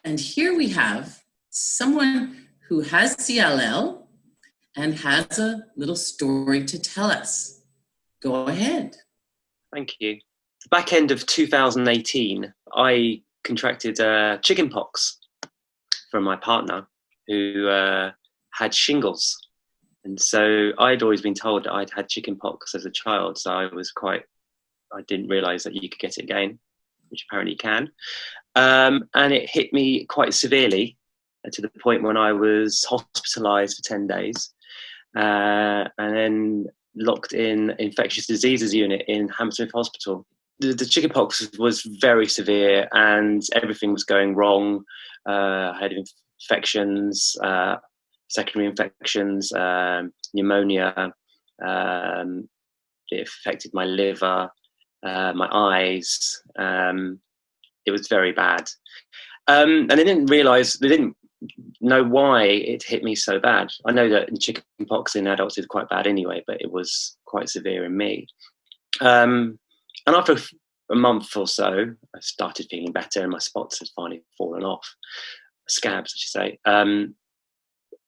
And here we have someone who has CLL and has a little story to tell us. Go ahead. Thank you. The back end of 2018, I contracted chickenpox from my partner who had shingles. And so I'd always been told that I'd had chickenpox as a child. So I didn't realise that you could get it again, which apparently you can. And it hit me quite severely to the point when I was hospitalised for 10 days and then locked in infectious diseases unit in Hammersmith Hospital. The chickenpox was very severe and everything was going wrong. I had infections, secondary infections, pneumonia. It affected my liver, my eyes. It was very bad. And they didn't know why it hit me so bad. I know that in chickenpox in adults is quite bad anyway, but it was quite severe in me. And after a month or so, I started feeling better and my spots had finally fallen off. Scabs, I should say.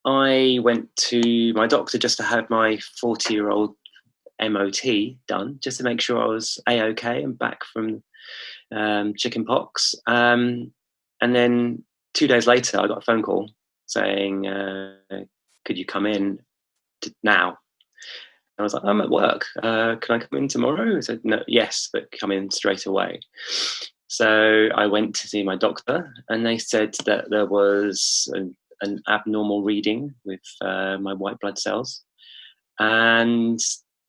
I went to my doctor just to have my 40-year-old MOT done, just to make sure I was A-OK and back from chickenpox. And then 2 days later, I got a phone call saying, could you come in now? I was like, I'm at work. Can I come in tomorrow? I said, no, yes, but come in straight away. So I went to see my doctor and they said that there was an abnormal reading with my white blood cells and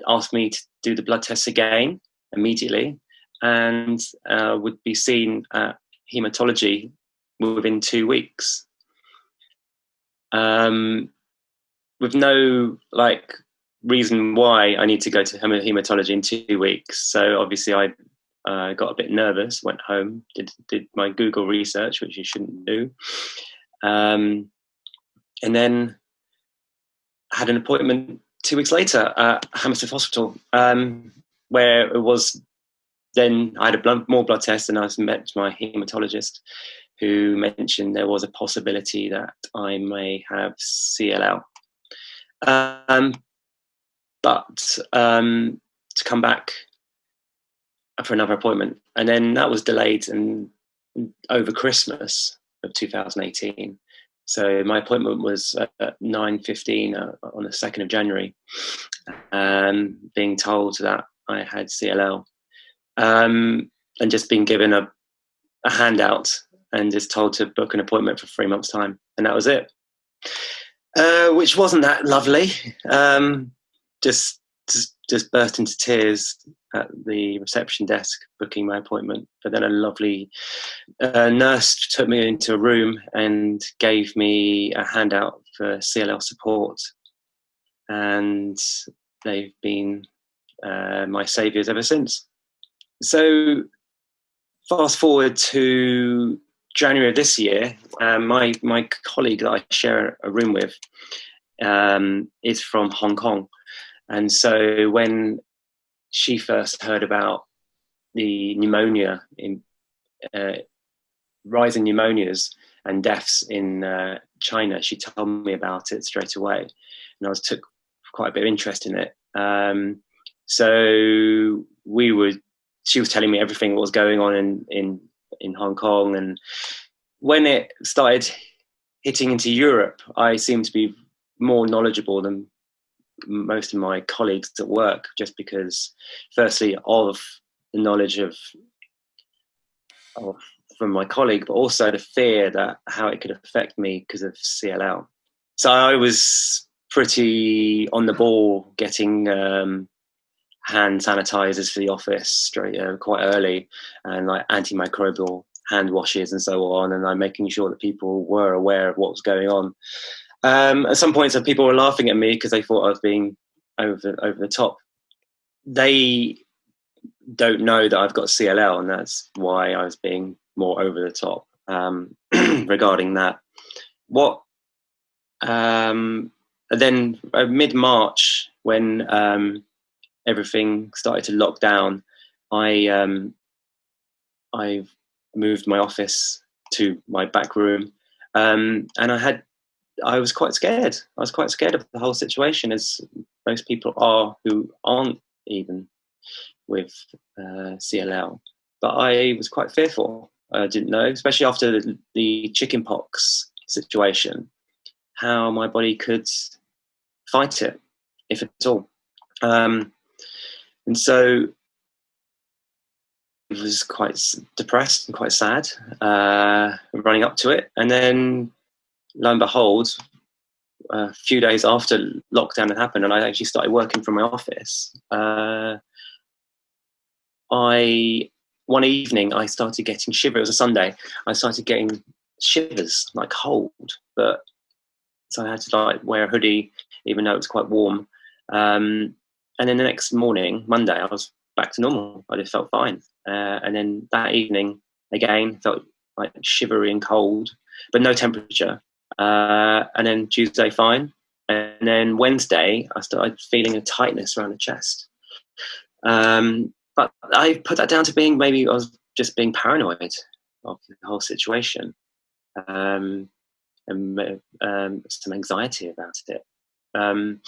asked me to do the blood tests again immediately and would be seen at hematology within 2 weeks. With no reason why I need to go to hematology in 2 weeks. So obviously I got a bit nervous, went home, did my Google research, which you shouldn't do. And then had an appointment 2 weeks later at Hammersmith Hospital, where it was then I had more blood tests and I met my hematologist who mentioned there was a possibility that I may have CLL. But to come back for another appointment. And then that was delayed and over Christmas of 2018. So my appointment was at 9:15 on the 2nd of January, being told that I had CLL, and just being given a handout and just told to book an appointment for 3 months' time. And that was it, which wasn't that lovely. Just burst into tears at the reception desk booking my appointment. But then a lovely nurse took me into a room and gave me a handout for CLL support. And they've been my saviours ever since. So fast forward to January of this year, my colleague that I share a room with is from Hong Kong. And so when she first heard about the pneumonia, rising pneumonias and deaths in China, she told me about it straight away. And I took quite a bit of interest in it. So she was telling me everything that was going on in Hong Kong. And when it started hitting into Europe, I seemed to be more knowledgeable than most of my colleagues at work, just because firstly of the knowledge from my colleague, but also the fear that how it could affect me because of CLL. So I was pretty on the ball getting hand sanitizers for the office quite early, and antimicrobial hand washes and so on, and I'm making sure that people were aware of what was going on. At some points, people were laughing at me because they thought I was being over the top. They don't know that I've got CLL, and that's why I was being more over the top regarding that. Then mid-March, when everything started to lock down, I moved my office to my back room, and I was quite scared. I was quite scared of the whole situation, as most people are who aren't even with CLL. But I was quite fearful. I didn't know, especially after the chickenpox situation, how my body could fight it, if at all. And so I was quite depressed and quite sad running up to it. And then, lo and behold, a few days after lockdown had happened and I actually started working from my office, one evening I started getting shivers. It was a Sunday. I started getting shivers, like cold, but so I had to like wear a hoodie even though it was quite warm. And then the next morning, Monday, I was back to normal. I just felt fine. And then that evening again felt like shivery and cold, but no temperature. And then Tuesday, fine. And then Wednesday, I started feeling a tightness around the chest. But I put that down to being, maybe I was just being paranoid of the whole situation, and some anxiety about it. And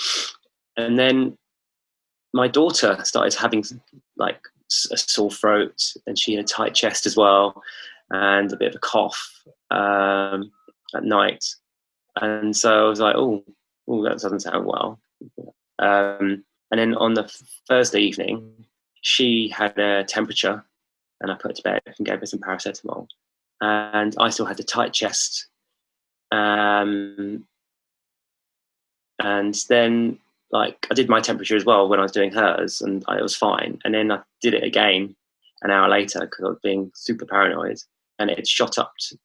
then my daughter started having like a sore throat, and she had a tight chest as well, and a bit of a cough at night. And so I was like, oh, that doesn't sound well. And then on the Thursday evening, she had a temperature, and I put her to bed and gave her some paracetamol. And I still had a tight chest. And then, like, I did my temperature as well when I was doing hers, and it was fine. And then I did it again an hour later because I was being super paranoid, and it shot up to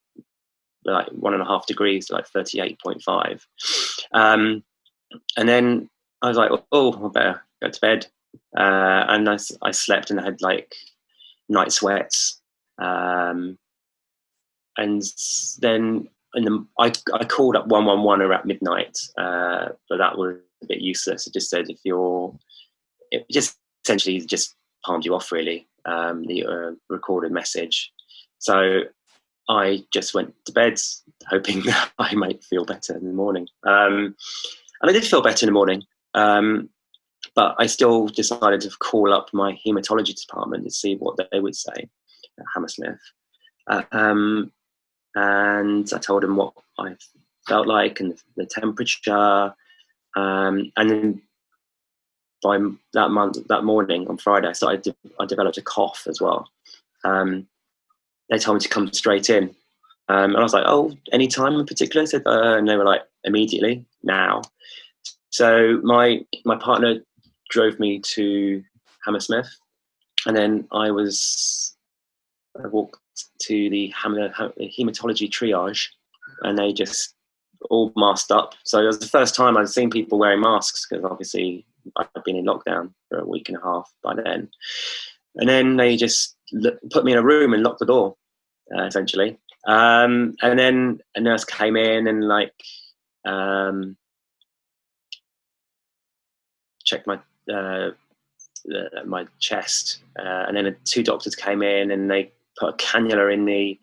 like 1.5 degrees, like 38.5. And then I was like, oh, I better go to bed. And I slept and I had like night sweats. And then I called up 111 around midnight, but that was a bit useless. It just said it just essentially just palmed you off, really, the recorded message. So I just went to bed hoping that I might feel better in the morning. And I did feel better in the morning. But I still decided to call up my haematology department to see what they would say at Hammersmith. And I told them what I felt like and the temperature. And then by that morning on Friday, I developed a cough as well. They told me to come straight in. And I was like, oh, any time in particular? I said, and they were like, immediately, now. So my partner drove me to Hammersmith, and then I walked to the haematology triage, and they just all masked up. So it was the first time I'd seen people wearing masks, because obviously I'd been in lockdown for a week and a half by then. And then they just put me in a room and locked the door, essentially. And then a nurse came in and checked my chest, and then 2 doctors came in and they put a cannula in me,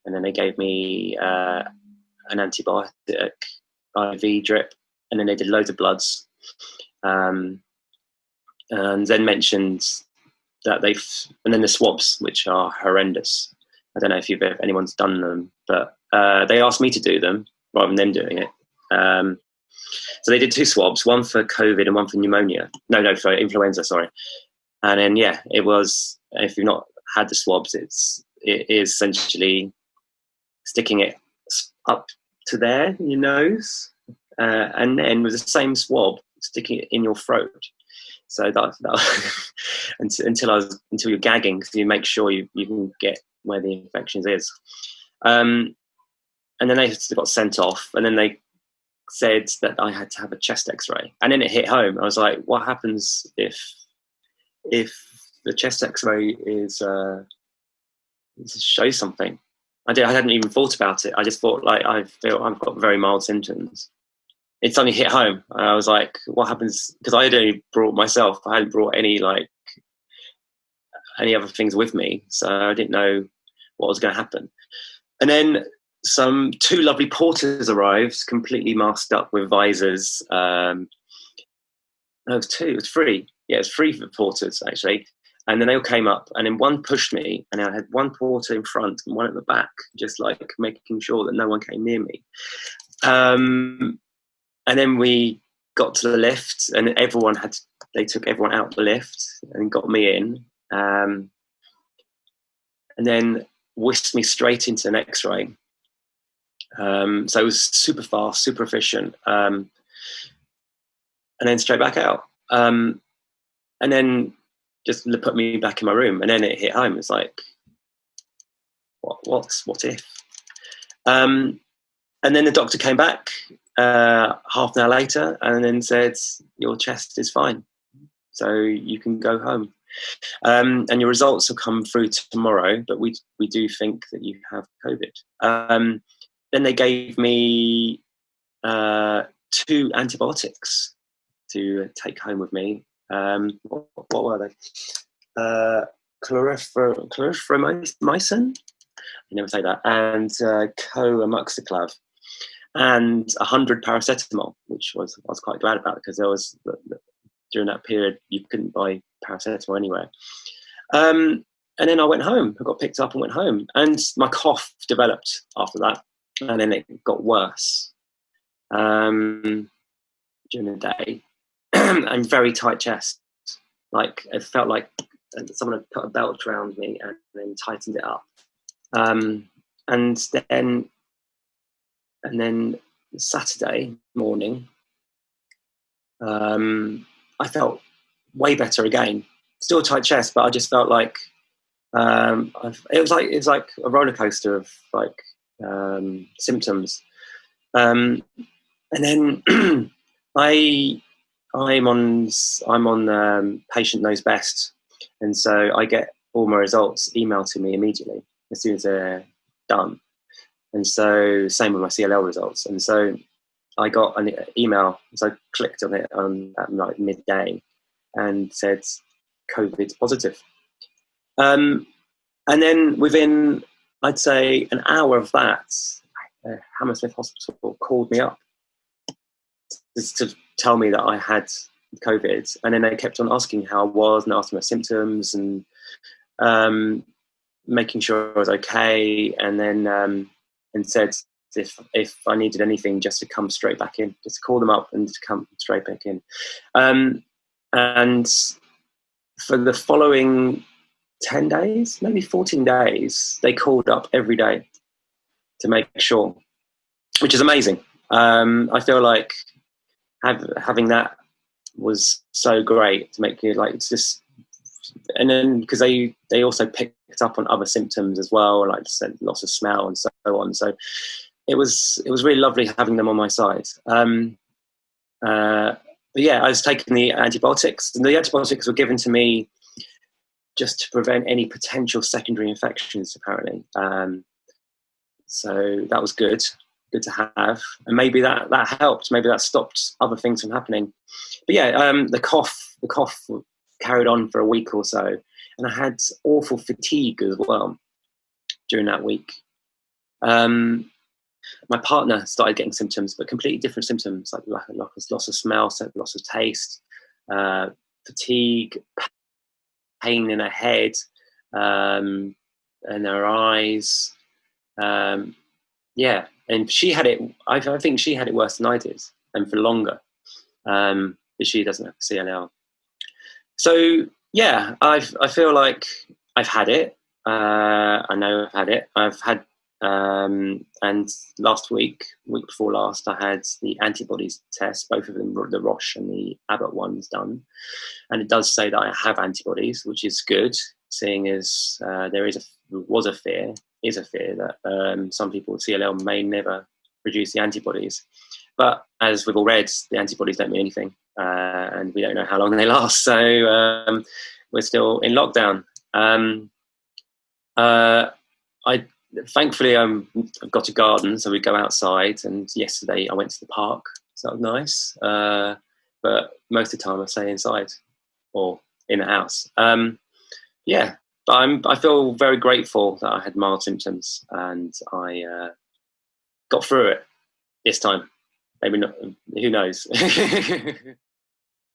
and then they gave me an antibiotic IV drip, and then they did loads of bloods, and then mentioned that and then the swabs, which are horrendous. I don't know if anyone's done them, but they asked me to do them rather than them doing it. So they did 2 swabs, one for COVID and one for pneumonia. No, for influenza, sorry. And then, it was, if you've not had the swabs, it is essentially sticking it up to there in your nose, and then with the same swab, sticking it in your throat. So that until you're gagging, because you make sure you can get where the infection is. And then they got sent off, and then they said that I had to have a chest X-ray, and then it hit home. I was like, what happens if the chest X-ray is shows something? I hadn't even thought about it. I just thought, like, I feel I've got very mild symptoms. It suddenly hit home. I was like, what happens? Because I had only brought myself. I hadn't brought any other things with me, so I didn't know what was going to happen. And then two lovely porters arrived, completely masked up with visors. No, it was two. It was three. Yeah, it was three for porters actually. And then they all came up, and then one pushed me, and I had one porter in front and one at the back, just like making sure that no one came near me. And then we got to the lift, and they took everyone out the lift and got me in, and then whisked me straight into an X-ray. So it was super fast, super efficient, and then straight back out. And then just put me back in my room, and then it hit home. It's like, what if? And then the doctor came back half an hour later, and then said, your chest is fine, so you can go home. And your results will come through tomorrow, but we do think that you have COVID. Then they gave me 2 antibiotics to take home with me. What were they? Clarithromycin, I never say that, and co-amoxiclav, and 100 paracetamol, which I was quite glad about, because there was during that period you couldn't buy paracetamol anywhere. And then I went home. I got picked up and went home, and my cough developed after that, and then it got worse during the day. And very tight chest, like it felt like someone had put a belt around me and then tightened it up. And then Saturday morning, I felt way better again. Still tight chest, but I just felt like it was like a roller coaster of like symptoms. And then I'm on Patient Knows Best, and so I get all my results emailed to me immediately as soon as they're done. And so same with my CLL results. And so I got an email, so I clicked on it at like midday, and said COVID positive. And then within, I'd say, an hour of that, Hammersmith Hospital called me up just to tell me that I had COVID, and then they kept on asking how I was and asking my symptoms and making sure I was okay, and then and said if I needed anything, just to come straight back in, just to call them up and to come straight back in. And for the following 10 days, maybe 14 days, they called up every day to make sure, which is amazing. I feel like having that was so great to make you like, it's just, and then because they also picked up on other symptoms as well, like loss of smell and so on. So it was really lovely having them on my side. But yeah, I was taking the antibiotics, and the antibiotics were given to me just to prevent any potential secondary infections, apparently. So that was good to have, and maybe that helped. Maybe that stopped other things from happening. But yeah, the cough carried on for a week or so, and I had awful fatigue as well during that week. My partner started getting symptoms, but completely different symptoms, like loss of smell, loss of taste, fatigue, pain in her head, and her eyes. Yeah, and she had it. I think she had it worse than I did, and for longer. But she doesn't have CLL. So yeah, I feel like I've had it. I know I've had it. I've had, and last week before last, I had the antibodies test, both of them, the Roche and the Abbott ones, done, and it does say that I have antibodies, which is good, seeing as there is a fear that some people with CLL may never produce the antibodies. But as we've all read, the antibodies don't mean anything, and we don't know how long they last. So we're still in lockdown. Thankfully, I've got a garden, so we go outside. And yesterday I went to the park, so that was nice. But most of the time I stay inside or in the house. Yeah, But I feel very grateful that I had mild symptoms and I got through it this time. Maybe not. Who knows?